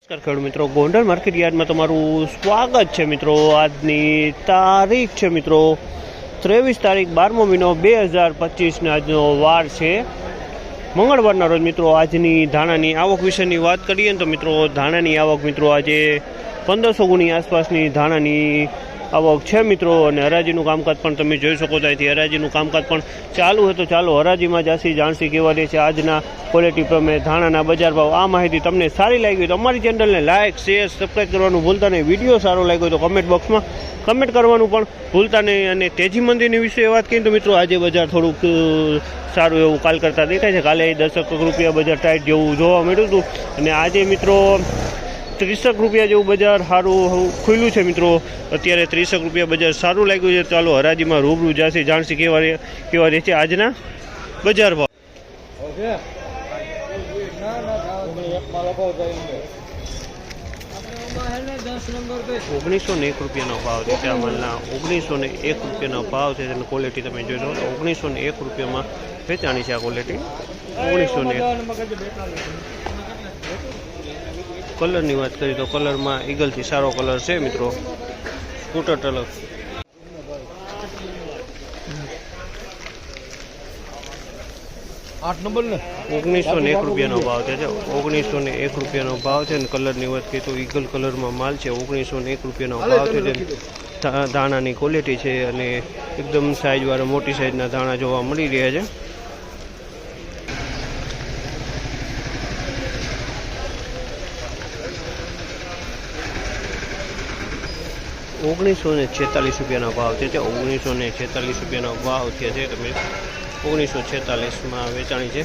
ખેડૂત મિત્રો, ગોંડલ માર્કેટ યાર્ડમાં તમારું સ્વાગત છે મિત્રો। આજની તારીખ છે મિત્રો 23 તારીખ 12મો મહિનો 2025 આજનો વાર છે મંગળવારના રોજ મિત્રો। આજની ધાણાની આવક વિશેની વાત કરીએ તો મિત્રો ધાણાની આવક મિત્રો આજે 1500 ગુણી આસપાસની ધાણાની આવક છે મિત્રો। અને હરાજીનું કામકાજ પણ તમે જોઈ શકો છો। અહીંથી હરાજીનું કામકાજ પણ ચાલુ છે, તો ચાલો હરાજીમાં જાસી જાણસી કેવા રહે છે આજના ક્વોલિટી પ્રમાણે ધાણાના બજાર ભાવ। આ માહિતી તમને સારી લાગી હોય તો અમારી ચેનલને લાઇક, શેર, સબસ્ક્રાઈબ કરવાનું ભૂલતા નહીં। વિડીયો સારો લાગ્યો તો કમેન્ટ બોક્સમાં કમેન્ટ કરવાનું પણ ભૂલતા નહીં। અને તેજી મંદીની વિશે વાત કરીએ તો મિત્રો આજે બજાર થોડુંક સારું એવું કાલ કરતાં દેખાય છે। કાલે 10 રૂપિયા બજાર ટાઈટ જેવું જોવા મળ્યું હતું અને આજે મિત્રો 30 રૂપિયા જેવું બજાર સારું ખુલ્યું છે મિત્રો। અત્યારે 30 રૂપિયા બજાર સારું લાગ્યું છે। ચાલો હરાજીમાં રૂબરૂ જાસી જાણસી કેવા રહે છે આજના બજાર ભાવ। 1901 રૂપિયાનો ભાવ છે ત્યાં માલના 1901 રૂપિયાનો ભાવ છે। તેની ક્વોલિટી તમે જોઈ લો 1901 રૂપિયામાં વેચાણી છે આ ક્વોલિટી 1901। કલરની વાત કરીએ તો કલરમાં ઈગલથી સારો કલર છે મિત્રો। સ્કૂટર ટલક 1901 રૂપિયાનો ભાવ છે। 1901 રૂપિયાનો ભાવ છે અને કલરની વાત કરીએ તો ઈગલ કલરમાં માલ છે। 1901 રૂપિયાનો ભાવ છે। દાણાની ક્વોલિટી છે અને એકદમ સાઇઝવાળા મોટી સાઇઝના દાણા જોવા મળી રહ્યા છે। 1946 રૂપિયાનો ભાવ છે। 1946 રૂપિયાનો ભાવ થયા છે તમે 1946માં વેચાણી છે।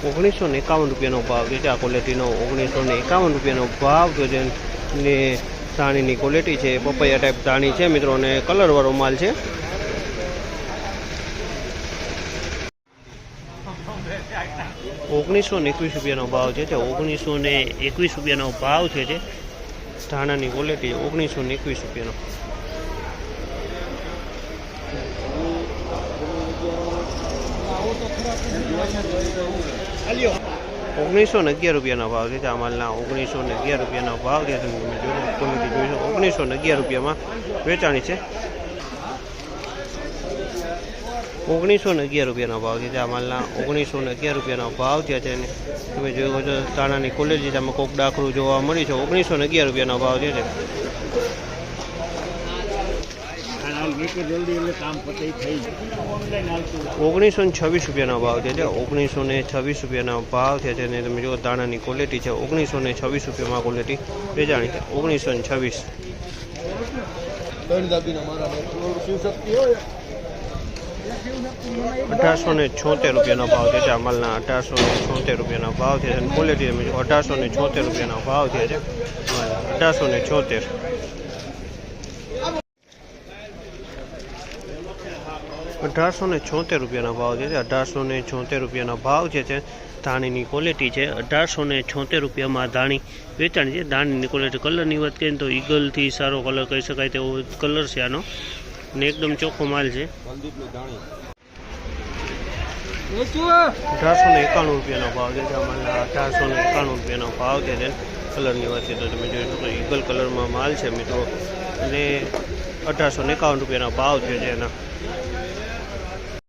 1951 રૂપિયાનો ભાવ છે આ ક્વોલિટીનો 1951 રૂપિયાનો ભાવ છે ને ધાણીની ક્વોલિટી છે પપૈયા ટાઈપ ધાણી છે મિત્રો અને કલરવાળો માલ છે। 1921 રૂપિયાનો ભાવ છે। 1921 રૂપિયાનો ભાવ છે ધાણાની ક્વોલિટી 1921 રૂપિયાનો। 1911 રૂપિયાનો ભાવ છે આ માલના 1911 રૂપિયાનો ભાવ છે। તમે ક્વોલિટી જોઈ શકો 1911 રૂપિયામાં વેચાણી છે। 1911 રૂપિયાનો ભાવ છે આ માલના 1911 રૂપિયાનો ભાવ થયા છે અને તમે જોયો છો દાણાની ક્વોલિટી આમાં કોક ડાકરું જોવા મળી છે। 1911 રૂપિયાનો ભાવ છે। 1926 રૂપિયાનો ભાવ છે। 1926 રૂપિયાનો ભાવ થયા છે અને તમે જુઓ દાણાની ક્વોલિટી છે 1926 રૂપિયામાં ક્વોલિટી વેચાણી છે 1926। 1876 રૂપિયાનો ભાવ છે આ માલના 1876 રૂપિયાનો ભાવ છે અને ક્વોલિટી તમે 1876 રૂપિયાનો ભાવ છે 1876। 1876 રૂપિયાનો ભાવ છે 1876 રૂપિયાનો ભાવ છે ધાણીની ક્વોલિટી છે 1876 રૂપિયામાં ધાણી વેચાણી છે। ધાણીની ક્વોલિટી કલરની વાત કરીએ તો ઈગલથી સારો કલર કહી શકાય તેવો કલર છે આનો ને એકદમ ચોખ્ખો માલ છે। 1891 રૂપિયાનો ભાવ છે આમાં 1891 રૂપિયાનો ભાવ છે। કલરની વાત છે તો તમે જોઈ શકો ઈગલ કલરમાં માલ છે મિત્રો અને 1851 રૂપિયાનો ભાવ છે એના।